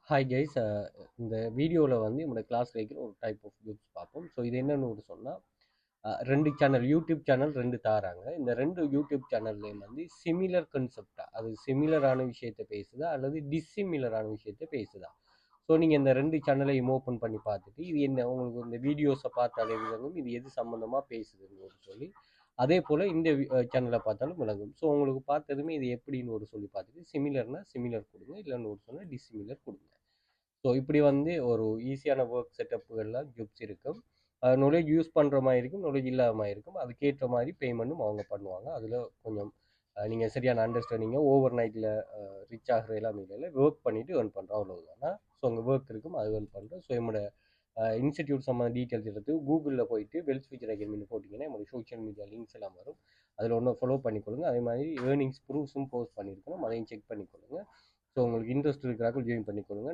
Hi guys. இந்த வீடியோவில் வந்து நம்மளோட கிளாஸில் இருக்கிற ஒரு டைப் ஆஃப் குரூப்ஸ் பார்ப்போம். ஸோ இது என்னன்னு ஒரு சொன்னால், ரெண்டு சேனல் யூடியூப் சேனல் ரெண்டு தாராங்க. இந்த ரெண்டு யூடியூப் சேனல்லையும் வந்து சிமிலர் கன்செப்டா, அது சிமிலரான விஷயத்தை பேசுதா அல்லது டிஸ்சிமிலரான விஷயத்தை பேசுதா. ஸோ நீங்கள் இந்த ரெண்டு சேனலையும் ஓப்பன் பண்ணி பார்த்துட்டு இது என்ன உங்களுக்கு இந்த வீடியோஸை பார்த்தாலே விளங்கும் இது எது சம்மந்தமாக பேசுதுன்னு ஒரு சொல்லி, அதே போல் இந்த சேனலை பார்த்தாலும் விளங்கும். ஸோ உங்களுக்கு பார்த்ததுமே இது எப்படின்னு ஒரு சொல்லி பார்த்துட்டு சிமிலர்னா சிமிலர் கொடுங்க, இல்லைன்னு ஒரு சொன்னால் டிஸ்சிமிலர் கொடுங்க. ஸோ இப்படி வந்து ஒரு ஈஸியான ஒர்க் செட்டப்புகள்லாம் ஜுப்ஸ் இருக்கும். நாலேஜ் யூஸ் பண்ணுற மாதிரி இருக்கும், நாலேஜ் இல்லாத மாதிரி இருக்கும். அதுக்கேற்ற மாதிரி பேமெண்ட்டும் அவங்க பண்ணுவாங்க. அதில் கொஞ்சம் நீங்கள் சரியான அண்டர்ஸ்டாண்டிங்காக ஓவர் நைட்டில் ரிச் ஆகிற எல்லாமே இல்லை, ஒர்க் பண்ணிவிட்டு ஏர்ன் பண்ணுறோம் அவ்வளோதானா. ஸோ அங்கே ஒர்க் இருக்கும், அது ஏர்ன் பண்ணுறோம். ஸோ என்னோட இன்ஸ்டிடியூட் சம்மந்த டீட்டெயில்ஸ் எடுத்து கூகுளில் போயிட்டு வெல்த் ஃபியூச்சர் அகாடமின்னு போட்டிங்கன்னா நம்மளோட சோஷியல் மீடியா லிங்க்ஸ் எல்லாம் வரும். அதில் ஒன்று ஃபாலோ பண்ணிக்கொள்ளுங்க. அதே மாதிரி ஏர்னிங்ஸ் ப்ரூஃப்ஸும் போஸ்ட் பண்ணியிருக்கணும், அதையும் செக் பண்ணிக்கொள்ளுங்க. ஸோ உங்களுக்கு இன்ட்ரெஸ்ட் இருக்கிறார்கள் ஜாயின் பண்ணிக்கொள்ளுங்க.